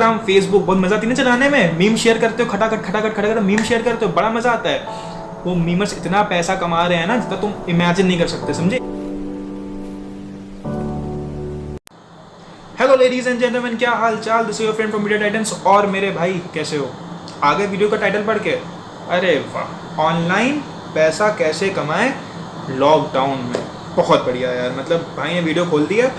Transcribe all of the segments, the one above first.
Instagram, Facebook बहुत मजा आती है ना चलाने में। मीम शेयर करते हो, खटाखट मीम शेयर करते हो, बड़ा मजा आता है। वो मीमर्स इतना पैसा कमा रहे हैं ना जितना तुम इमेजिन नहीं कर सकते, समझे। हेलो लेडीज एंड जेंटलमैन, क्या हाल चाल। This is your friend from Media Titans. और मेरे भाई कैसे हो? आगे वीडियो का टाइटल पढ़ के, अरे वाह, ऑनलाइन पैसा कैसे कमाएं लॉकडाउन में। बहुत बढ़िया यार, मतलब भाई ने वीडियो खोल दिया।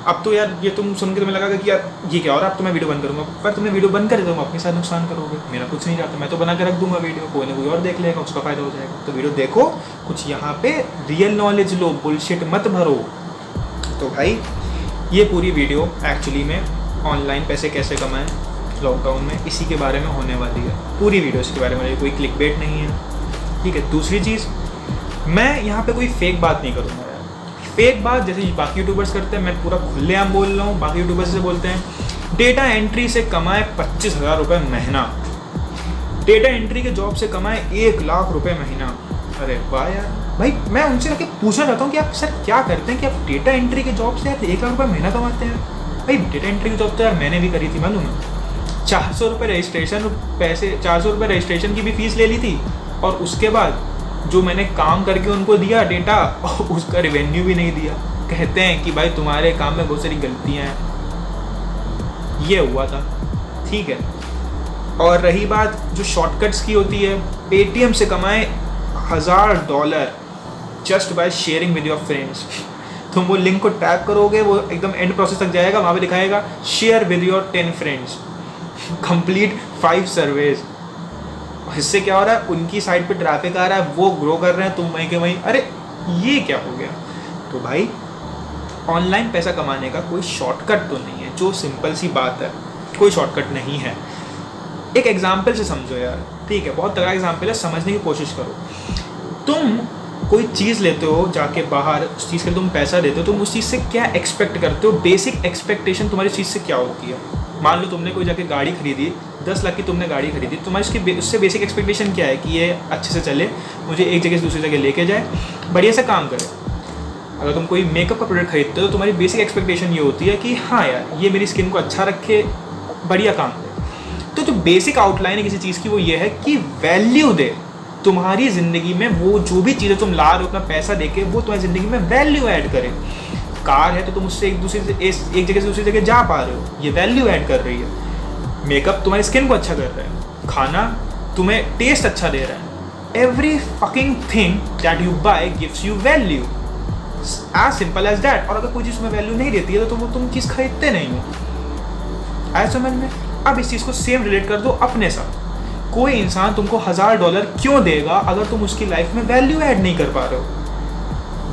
अब तो यार ये तुम सुन के तुम्हें लगा कि यार ये क्या हो रहा है, अब तो मैं वीडियो बंद करूँगा। पर तुमने वीडियो बंद कर दो, तुम अपने साथ नुकसान करोगे। मेरा कुछ नहीं जाता, मैं तो बना के रख दूंगा वीडियो, कोई ना कोई और देख लेगा, उसका फायदा हो जाएगा। तो वीडियो देखो, कुछ यहाँ पे रियल नॉलेज लो, बुलशिट मत भरो। तो भाई ये पूरी वीडियो एक्चुअली में ऑनलाइन पैसे कैसे कमाएं लॉकडाउन में, इसी के बारे में होने वाली है। पूरी वीडियो इसके बारे में, कोई क्लिकबेट नहीं है, ठीक है। दूसरी चीज़, मैं यहाँ पे कोई फेक बात नहीं करूँगा यार। फेक बात जैसे बाकी यूट्यूबर्स करते हैं, मैं पूरा खुलेआम बोल रहा हूँ। बाकी यूट्यूबर्स से बोलते हैं डेटा एंट्री से कमाए 25,000 रुपये महीना, डेटा एंट्री के जॉब से कमाए 1 लाख रुपये महीना। अरे वाह यार भाई, मैं उनसे आके पूछना चाहता हूँ कि आप सर क्या करते हैं कि आप डेटा एंट्री के जॉब से आप 1 लाख रुपये महीना कमाते हैं? भाई डेटा एंट्री की जॉब तो यार मैंने भी करी थी, मालूम है। 400 रुपये रजिस्ट्रेशन, पैसे 400 रुपये रजिस्ट्रेशन की भी फीस ले ली थी, और उसके बाद जो मैंने काम करके उनको दिया डेटा, उसका रेवेन्यू भी नहीं दिया। कहते हैं कि भाई तुम्हारे काम में बहुत सारी गलतियाँ हैं। ये हुआ था, ठीक है। और रही बात जो शॉर्टकट्स की होती है, पेटीएम से कमाए $1000 just by sharing with your friends. तुम वो लिंक को टैप करोगे, वो एकदम एंड प्रोसेस तक जाएगा, वहाँ पे दिखाएगा share with your 10 friends, complete 5 surveys. इससे क्या हो रहा है, उनकी साइट पे ट्रैफिक आ रहा है, वो ग्रो कर रहे हैं, तुम वहीं के वहीं। अरे ये क्या हो गया? तो भाई ऑनलाइन पैसा कमाने का कोई शॉर्टकट तो नहीं है, जो सिंपल सी बात है, कोई शॉर्टकट नहीं है। एक एग्जाम्पल से समझो यार, ठीक है, बहुत तगड़ा एग्जाम्पल है, समझने की कोशिश करो। तुम कोई चीज़ लेते हो जाके बाहर, उस चीज़ के लिए तुम पैसा देते हो, तुम उस चीज़ से क्या एक्सपेक्ट करते हो? बेसिक एक्सपेक्टेशन तुम्हारी चीज़ से क्या होती है? मान लो तुमने कोई जाके गाड़ी खरीदी, 10 लाख की तुमने गाड़ी खरीदी, तुम्हारी उससे बेसिक एक्सपेक्टेशन क्या है कि ये अच्छे से चले, मुझे एक जगह से दूसरी जगह लेके जाए, बढ़िया से काम करे। अगर तुम कोई मेकअप का प्रोडक्ट खरीदते हो तो तुम्हारी बेसिक एक्सपेक्टेशन ये होती है कि हाँ यार ये मेरी स्किन को अच्छा रखे, बढ़िया काम दे। तो जो बेसिक आउटलाइन है किसी चीज़ की वो ये है कि वैल्यू दे तुम्हारी ज़िंदगी में। वो जो भी चीज़ें तुम ला रहे हो अपना पैसा देके, वो तुम्हारी ज़िंदगी में वैल्यू ऐड करे। कार है तो तुम उससे एक जगह से दूसरी जगह जा पा रहे हो, ये वैल्यू ऐड कर रही है। मेकअप तुम्हारी स्किन को अच्छा कर रहा है, खाना तुम्हें टेस्ट अच्छा दे रहा है। Every fucking thing that you buy gives you value, as simple as that. और अगर कोई चीज़ तुम्हें वैल्यू नहीं देती है तो तुम चीज़ खरीदते नहीं हो। आया समझ में? अब इस चीज़ को सेम रिलेट कर दो अपने साथ। कोई इंसान तुमको $1000 क्यों देगा अगर तुम उसकी लाइफ में वैल्यू ऐड नहीं कर पा रहे हो?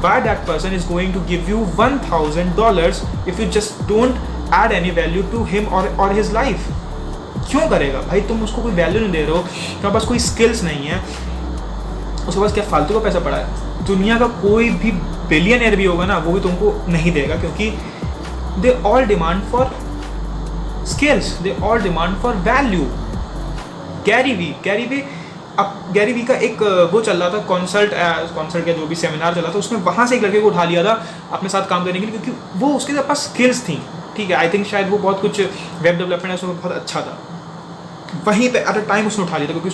Why that person is going to give you $1000 if you just don't add any value to him or his life? क्यों करेगा भाई? तुम उसको कोई वैल्यू नहीं दे रहे हो, तुम्हारे पास कोई स्किल्स नहीं है, उसके पास क्या फालतू का पैसा पड़ा है। दुनिया का कोई भी बिलियनियर भी होगा ना, वो भी तुमको नहीं देगा, क्योंकि they all demand for skills, they all demand for value. Gary Vee अब गैरी वी का एक वो चल रहा था, कॉन्सर्ट का जो भी सेमिनार चला था, उसमें वहाँ से एक लड़के को उठा लिया था अपने साथ काम करने के लिए, क्योंकि वो उसके पास स्किल्स थी, ठीक है। आई थिंक शायद वो बहुत कुछ वेब डेवलपमेंट है, उसमें बहुत अच्छा था। वहीं पे एट अ टाइम उसने उठा लिया था, क्योंकि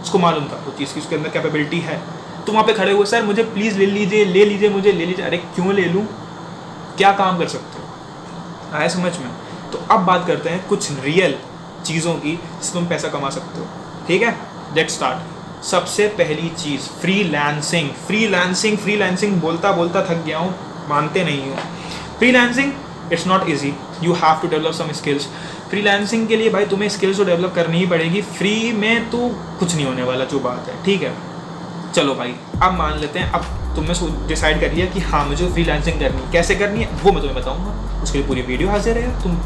उसको मालूम था वो चीज़ की उसके अंदर कैपेबिलिटी है। तो वहाँ पे खड़े हुए, सर मुझे प्लीज़ ले लीजिए मुझे ले लीजिए। अरे क्यों ले लूँ, क्या काम कर सकते हो? आया समझ में? तो अब बात करते हैं कुछ रियल चीज़ों की जिससे तुम पैसा कमा सकते हो, ठीक है। Let's start. सबसे पहली चीज़ फ्रीलांसिंग बोलता थक गया हूँ, मानते नहीं हो। Freelancing it's not easy, you have to develop some skills. Freelancing के लिए भाई तुम्हें स्किल्स तो डेवलप करनी ही पड़ेगी, फ्री में तो कुछ नहीं होने वाला जो बात है, ठीक है। चलो भाई अब मान लेते हैं, अब तुमने डिसाइड कर लिया कि हाँ मुझे फ्रीलांसिंग करनी है। कैसे करनी है वो मैं तुम्हें बताऊँगा, उसके लिए पूरी वीडियो हाजिर है, तुम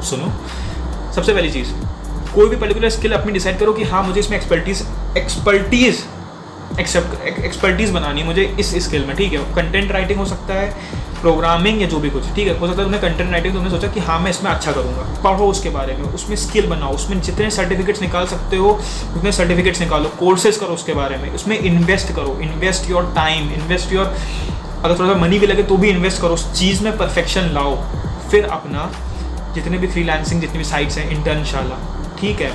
सुनो। सबसे पहली चीज़, कोई भी पर्टिकुलर स्किल अपनी डिसाइड करो कि हाँ मुझे इसमें एक्सपर्टीज़ बनानी है मुझे इस स्किल में, ठीक है। कंटेंट राइटिंग हो सकता है, प्रोग्रामिंग या जो भी कुछ, ठीक है। हो सकता है तुमने कंटेंट राइटिंग, तुमने सोचा कि हाँ मैं इसमें अच्छा करूँगा, पढ़ो उसके बारे में, उसमें स्किल बनाओ, उसमें जितने सर्टिफिकेट्स निकाल सकते हो उतने सर्टिफिकेट्स निकालो, कोर्सेज करो उसके बारे में, उसमें इन्वेस्ट करो, invest your time, invest your, अगर थोड़ा सा मनी भी लगे तो भी इन्वेस्ट करो, उस चीज़ में परफेक्शन लाओ। फिर अपना जितने भी फ्रीलांसिंग जितनी भी साइट्स हैं, इंटर्नशाला, ठीक है,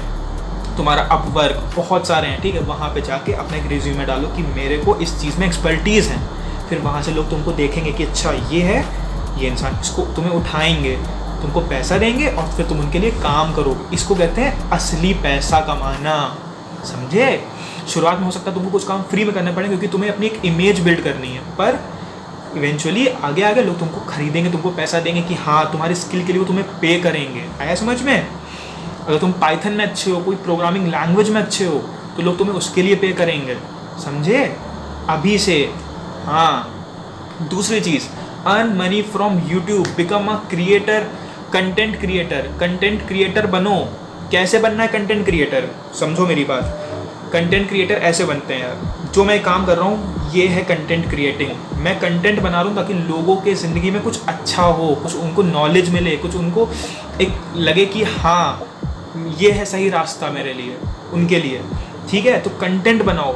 तुम्हारा अपवर्क, बहुत सारे हैं, ठीक है, वहाँ पे जाके अपना एक रिज्यूमे डालो कि मेरे को इस चीज़ में एक्सपर्टीज़ है। फिर वहाँ से लोग तुमको देखेंगे कि अच्छा ये है ये इंसान, इसको तुम्हें उठाएंगे, तुमको पैसा देंगे और फिर तुम उनके लिए काम करोगे। इसको कहते हैं असली पैसा कमाना, समझे। शुरुआत में हो सकता है तुमको कुछ काम फ्री में करने पड़े क्योंकि तुम्हें अपनी एक इमेज बिल्ड करनी है, पर इवेंचुअली आगे आगे लोग तुमको खरीदेंगे, तुमको पैसा देंगे कि हाँ तुम्हारी स्किल के लिए वो तुम्हें पे करेंगे। आया समझ में। अगर तुम पाइथन में अच्छे हो, कोई प्रोग्रामिंग लैंग्वेज में अच्छे हो, तो लोग तुम्हें उसके लिए पे करेंगे, समझे, अभी से। हाँ, दूसरी चीज़, earn money from YouTube, become a creator, content creator. Content creator बनो। कैसे बनना है कंटेंट क्रिएटर, समझो मेरी बात। कंटेंट क्रिएटर ऐसे बनते हैं यार, जो मैं काम कर रहा हूँ ये है कंटेंट क्रिएटिंग। मैं कंटेंट बना रहा हूँ ताकि लोगों के ज़िंदगी में कुछ अच्छा हो, कुछ उनको नॉलेज मिले, कुछ उनको एक लगे कि हाँ ये है सही रास्ता मेरे लिए, उनके लिए, ठीक है। तो कंटेंट बनाओ।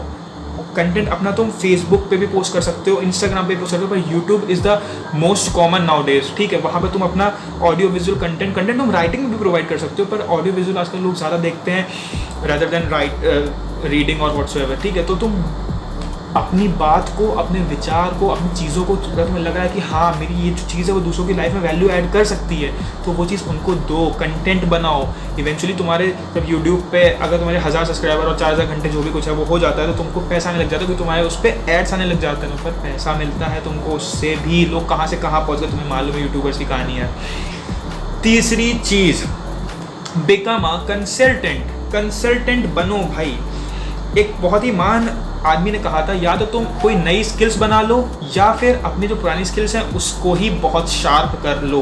कंटेंट अपना तुम फेसबुक पे भी पोस्ट कर सकते हो, इंस्टाग्राम पे पोस्ट कर सकते हो, पर YouTube is the most common now days, ठीक है। वहाँ पे तुम अपना ऑडियो विजुअल कंटेंट तुम राइटिंग में भी प्रोवाइड कर सकते हो, पर ऑडियो विजुअल आजकल लोग ज़्यादा देखते हैं रादर देन रीडिंग और व्हाट्सएवर, ठीक है। तो तुम अपनी बात को, अपने विचार को, अपनी चीज़ों को, अगर तुम्हें लग रहा है कि हाँ मेरी ये जो चीज़ है वो दूसरों की लाइफ में वैल्यू ऐड कर सकती है, तो वो चीज़ उनको दो, कंटेंट बनाओ। इवेंचुअली तुम्हारे जब यूट्यूब पे अगर तुम्हारे 1000 सब्सक्राइबर और 4000 घंटे जो भी कुछ है वो हो जाता है, तो तुमको पैसा आने लग जाता है, क्योंकि तुम्हारे उस पर एड्स आने लग जाते हैं, पर पैसा मिलता है तुमको उससे भी। लोग कहाँ से कहाँ पहुँच गए तुम्हें मालूम है, यूट्यूबर्स की कहानी है। तीसरी चीज़, बिकम अ कंसल्टेंट। कंसल्टेंट बनो भाई। एक बहुत ही महान आदमी ने कहा था, या तो तुम कोई नई स्किल्स बना लो या फिर अपनी जो पुरानी स्किल्स हैं उसको ही बहुत शार्प कर लो,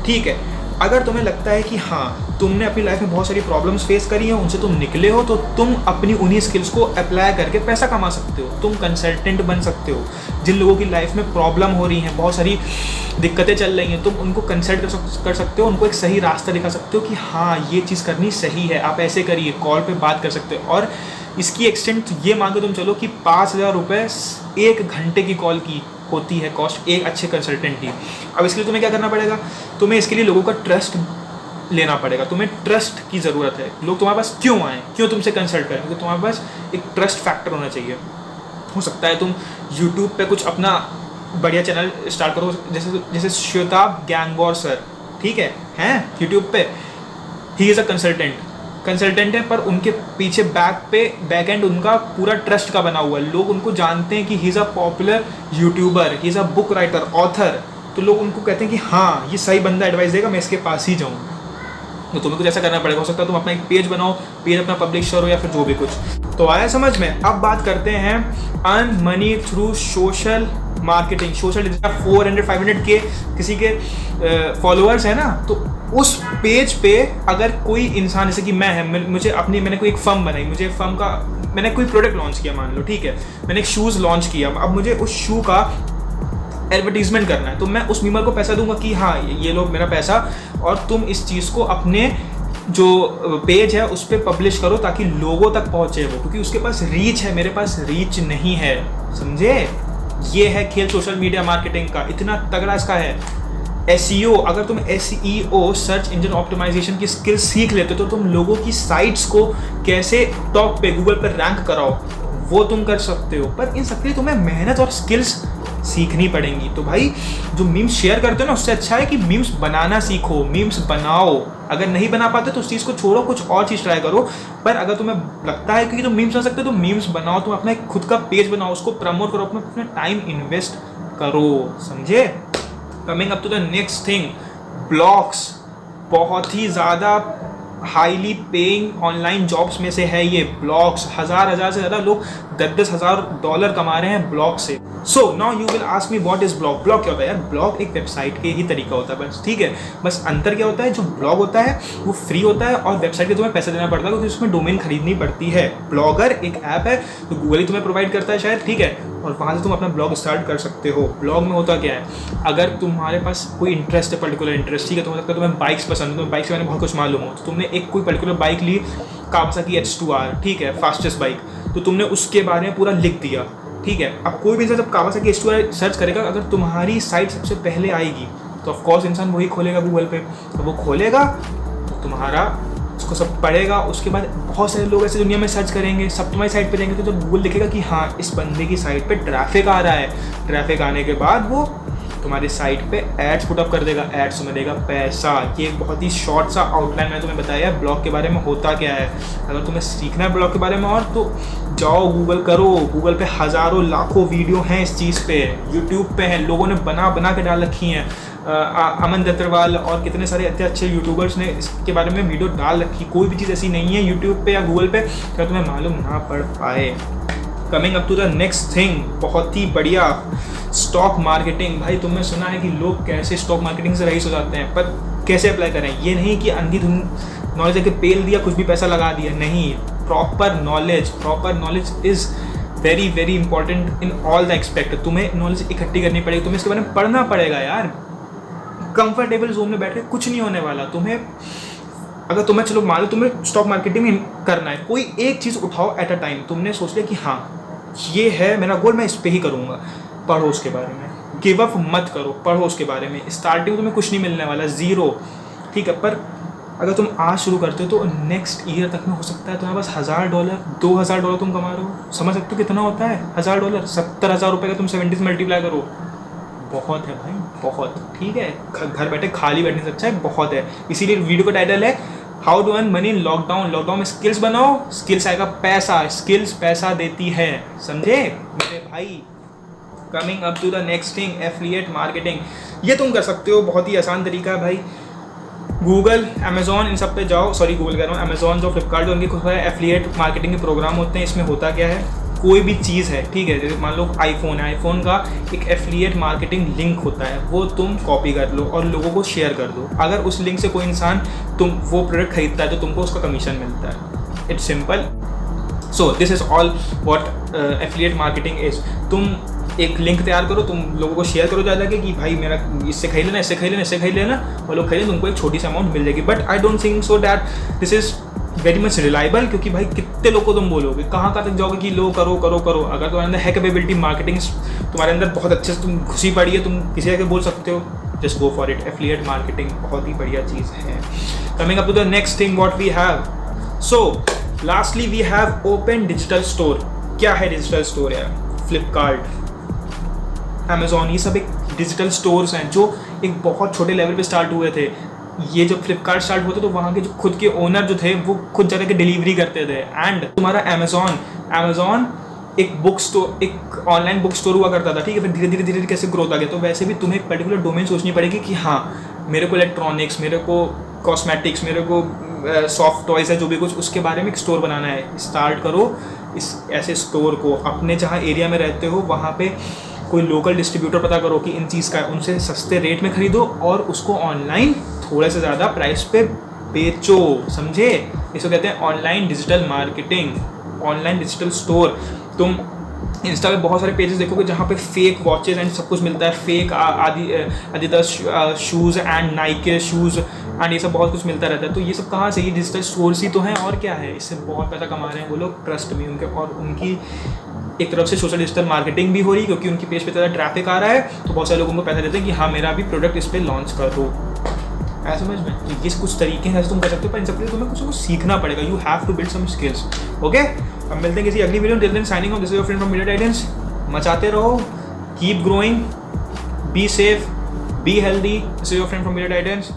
ठीक है। अगर तुम्हें लगता है कि हाँ तुमने अपनी लाइफ में बहुत सारी प्रॉब्लम्स फेस करी हैं, उनसे तुम निकले हो, तो तुम अपनी उन्हीं स्किल्स को अप्लाई करके पैसा कमा सकते हो। तुम कंसल्टेंट बन सकते हो। जिन लोगों की लाइफ में प्रॉब्लम हो रही हैं, बहुत सारी दिक्कतें चल रही हैं, तुम उनको कंसल्ट कर सकते हो, उनको एक सही रास्ता दिखा सकते हो कि हाँ ये चीज़ करनी सही है, आप ऐसे करिए, कॉल पे बात कर सकते हो। और इसकी एक्सटेंट ये मान के तुम चलो कि 5000 रुपये 1 घंटे की कॉल की होती है कॉस्ट एक अच्छे कंसल्टेंट की। अब इसके लिए तुम्हें क्या करना पड़ेगा, तुम्हें इसके लिए लोगों का ट्रस्ट लेना पड़ेगा। तुम्हें ट्रस्ट की ज़रूरत है। लोग तुम्हारे पास क्यों आएँ, क्यों तुमसे कंसल्ट करें, क्योंकि तुम्हारे पास एक ट्रस्ट फैक्टर होना चाहिए। हो सकता है तुम यूट्यूब पे कुछ अपना बढ़िया चैनल स्टार्ट करो, जैसे श्वेताब गैंगवॉर सर, ठीक है, हैं यूट्यूब पे, ही इज़ अ कंसल्टेंट है, पर उनके पीछे बैक एंड उनका पूरा ट्रस्ट का बना हुआ है। लोग उनको जानते हैं कि he is a popular YouTuber, he is a book writer, author, तो लोग उनको कहते हैं कि हाँ ये सही बंदा एडवाइस देगा, मैं इसके पास ही जाऊँ। तो तुम्हें कुछ ऐसा करना पड़ेगा। हो सकता है तुम अपना एक पेज बनाओ, पेज अपना पब्लिशर हो या फिर जो भी कुछ। तो आया समझ में। अब बात करते हैं earn money through social marketing. Social 400-500 के किसी के फॉलोअर्स है ना, तो उस पेज पे अगर कोई इंसान, जैसे कि मैं है, मैंने कोई एक फर्म बनाई, मुझे फर्म का मैंने कोई प्रोडक्ट लॉन्च किया, मान लो, ठीक है, मैंने एक शूज़ लॉन्च किया। अब मुझे उस शू का एडवर्टीजमेंट करना है, तो मैं उस मीमर को पैसा दूंगा कि हाँ ये लो मेरा पैसा, और तुम इस चीज़ को अपने जो पेज है उस पर पब्लिश करो ताकि लोगों तक पहुँचे वो, क्योंकि उसके पास रीच है, मेरे पास रीच नहीं है, समझे। ये है खेल सोशल मीडिया मार्केटिंग का, इतना तगड़ा इसका है। SEO, अगर तुम SEO सर्च इंजन ऑप्टिमाइजेशन की स्किल सीख लेते हो, तो तुम लोगों की साइट्स को कैसे टॉप पे गूगल पर रैंक कराओ वो तुम कर सकते हो, पर इन सबके लिए तुम्हें मेहनत और स्किल्स सीखनी पड़ेंगी। तो भाई जो मीम्स शेयर करते हो ना, उससे अच्छा है कि मीम्स बनाना सीखो, मीम्स बनाओ। अगर नहीं बना पाते तो उस चीज़ को छोड़ो, कुछ और चीज़ ट्राई करो। पर अगर तुम्हें लगता है कि तुम मीम्स बना सकते हो तो मीम्स बनाओ, तुम अपना एक खुद का पेज बनाओ, उसको प्रमोट करो, अपना टाइम इन्वेस्ट करो, समझे। Coming up to the next thing, blogs. बहुत ही ज़्यादा हाईली पेइंग ऑनलाइन जॉब्स में से है ये ब्लॉग्स। हजार से ज़्यादा लोग 10-10 हज़ार डॉलर कमा रहे हैं ब्लॉग से। So now you will ask me what is blog. Blog क्या होता है यार, ब्लॉग एक वेबसाइट के ही तरीका होता है बस, ठीक है। बस अंतर क्या होता है, जो ब्लॉग होता है वो फ्री होता है और वेबसाइट के तुम्हें पैसा देना पड़ता है, क्योंकि उसमें डोमेन खरीदनी पड़ती है। ब्लॉगर एक ऐप है तो गूगल ही तुम्हें प्रोवाइड करता है शायद, ठीक है, और वहाँ से तुम अपना ब्लॉग स्टार्ट कर सकते हो। ब्लॉग में होता क्या है, अगर तुम्हारे पास कोई इंटरेस्ट है, पर्टिकुलर इंटरेस्ट, ठीक है, तो हो सकता है तुम्हें बाइक्स पसंद है, तुम्हें बाइक्स के बारे में बहुत कुछ मालूम हो, तो तुमने एक कोई पर्टिकुलर बाइक ली, कावासाकी H2R, ठीक है, फास्टेस्ट बाइक, तो तुमने उसके बारे में पूरा लिख दिया, ठीक है। अब कोई भी इंसान जब कावासाकी H2R सर्च करेगा, अगर तुम्हारी साइट सबसे पहले आएगी तो ऑफकोर्स इंसान वही खोलेगा गूगल पे। तो वो खोलेगा तो तुम्हारा उसको सब पढ़ेगा, उसके बाद बहुत सारे लोग ऐसे दुनिया में सर्च करेंगे, सब तुम्हारी साइट पे जाएंगे, तो जब गूगल दिखेगा कि हाँ इस बंदे की साइट पे ट्रैफिक आ रहा है, ट्रैफिक आने के बाद वो तुम्हारी साइट पे एड्स पुटअप कर देगा, एड्स में देगा पैसा। ये एक बहुत ही शॉर्ट सा आउटलाइन मैंने तुम्हें बताया ब्लॉग के बारे में होता क्या है। अगर तुम्हें सीखना है ब्लॉग के बारे में और तो जाओ गूगल करो, गूगल पे हज़ारों लाखों वीडियो हैं इस चीज़ पे, यूट्यूब पे हैं, लोगों ने बना के डाल रखी हैं। अमन दत्तरवाल और कितने सारे अच्छे अच्छे यूट्यूबर्स ने इसके बारे में वीडियो डाल रखी। कोई भी चीज़ ऐसी नहीं है यूट्यूब पे या गूगल पे क्या तुम्हें मालूम ना पड़ पाए। Coming up to the next thing, बहुत ही बढ़िया, स्टॉक मार्केटिंग। भाई तुमने सुना है कि लोग कैसे स्टॉक मार्केटिंग से रईस हो जाते हैं, पर कैसे अप्लाई करें? ये नहीं कि अंधी धुन नॉलेज लेके पेल दिया, कुछ भी पैसा लगा दिया, नहीं। Proper knowledge is very very important in all the expect. तुम्हें नॉलेज इकट्ठी करनी पड़ेगी, तुम्हें इसके बारे में पढ़ना पड़ेगा यार। कंफर्टेबल जोन में बैठ के कुछ नहीं होने वाला। अगर तुम्हें चलो मान लो तुम्हें स्टॉक मार्केटिंग में करना है, कोई एक चीज़ उठाओ एट अ टाइम। तुमने सोच लिया कि हाँ ये है मेरा गोल, मैं इस पर ही करूँगा, पढ़ो उसके बारे में, गिव अप मत करो, पढ़ो उसके बारे में। स्टार्टिंग तुम्हें कुछ नहीं मिलने वाला, ज़ीरो, ठीक है, पर अगर तुम आज शुरू करते हो तो नेक्स्ट ईयर तक में हो सकता है तुम्हारे पास $1000 $2000 तुम कमा रहे हो। समझ सकते हो कितना होता है $1000? 70,000 रुपये का तुम 70 से मल्टीप्लाई करो, बहुत है भाई, बहुत। ठीक है, घर बैठे खाली बैठने से अच्छा है, बहुत है। इसीलिए वीडियो का टाइटल है how to earn money in lockdown. Lockdown में स्किल्स बनाओ, स्किल्स आएगा पैसा, स्किल्स पैसा देती है, समझे मेरे भाई। Coming up to the next thing, affiliate marketing. ये तुम कर सकते हो, बहुत ही आसान तरीका है भाई। गूगल, अमेजोन, इन सब पे जाओ, सॉरी गूगल कह रहा हूँ, अमेजोन जो फ्लिपकार्ट जो उनके खुद का एफिलिएट मार्केटिंग के प्रोग्राम होते हैं। इसमें होता क्या है, कोई भी चीज़ है, ठीक है, जैसे मान लो आईफोन है, आईफोन का एक एफिलिएट मार्केटिंग लिंक होता है, वो तुम कॉपी कर लो और लोगों को शेयर कर दो। अगर उस लिंक से कोई इंसान वो प्रोडक्ट खरीदता है तो तुमको उसका कमीशन मिलता है। It's simple. So this is all what affiliate marketing is. तुम एक लिंक तैयार करो, तुम लोगों को शेयर करो ज़्यादा कि भाई मेरा इससे खरीद लेना, इससे खरीद लेना, इससे खरीद लेना, और लोग खरीदें, तुमको एक छोटी सी अमाउंट मिल जाएगी। But I don't think so that this is very much reliable, क्योंकि भाई कितने लोग को तुम बोलोगे, कहाँ तक जाओगे कि लो करो करो करो। अगर तुम्हारे अंदर है कैपेबिलिटी, मार्केटिंग तुम्हारे अंदर बहुत अच्छे से तुम घुसी पड़ी है, तुम किसी आगे बोल सकते हो, just go for it. Affiliate marketing बहुत ही बढ़िया चीज़ है। Coming up to the next thing what we have, so lastly we have open digital store. क्या है डिजिटल स्टोर यार? फ्लिपकार्ट, अमेजोन, ये सब एक डिजिटल स्टोर्स हैं जो एक बहुत छोटे लेवल पे स्टार्ट हुए थे। ये जब फ्लिपकार्ट स्टार्ट हुआ था तो वहाँ के जो खुद के ओनर जो थे वो खुद जाकर के डिलीवरी करते थे। एंड तुम्हारा अमेजोन एक बुक स्टोर, एक ऑनलाइन बुक स्टोर हुआ करता था, ठीक है। फिर धीरे धीरे कैसे ग्रोथ आ गया। तो वैसे भी तुम्हें एक पर्टिकुलर डोमेन सोचनी पड़ेगी कि हाँ मेरे को इलेक्ट्रॉनिक्स, मेरे को कॉस्मेटिक्स, मेरे को सॉफ्ट टॉयज़ है, जो भी कुछ, उसके बारे में एक स्टोर बनाना है। स्टार्ट करो इस ऐसे स्टोर को। अपने जहाँ एरिया में रहते हो वहाँ पे कोई लोकल डिस्ट्रीब्यूटर पता करो कि इन चीज़ का है, उनसे सस्ते रेट में खरीदो और उसको ऑनलाइन थोड़े से ज़्यादा प्राइस पे बेचो, समझे। इसको कहते हैं online digital marketing, online digital store. तुम इंस्टा पे बहुत सारे पेजेस देखोगे जहाँ पे फेक वॉचेस एंड सब कुछ मिलता है, fake Adidas shoes and Nike shoes and ये सब बहुत कुछ मिलता रहता है। तो ये सब कहाँ से? ये डिजिटल स्टोर्स ही तो हैं, और क्या है। इससे बहुत पैसा कमा रहे हैं वो लोग, ट्रस्ट में उनके। और उनकी एक तरफ से सोशल डिजिटल मार्केटिंग भी हो रही है, क्योंकि उनकी पेज पे ज़्यादा ट्रैफिक आ रहा है, तो बहुत सारे लोगों को पैसा देते हैं कि हाँ मेरा भी प्रोडक्ट इस पर लॉन्च कर दो। ऐसा समझ में, तो ये कुछ तरीके हैं तुम कर सकते हो, पर इन सबके लिए तुम्हें कुछ सीखना पड़ेगा। You have to build some skills. Okay, अब मिलते हैं किसी अगली video. Till then signing off, this is your friend from Media Titans. मचाते रहो, keep growing, be safe, be healthy. This is your friend from Media Titans.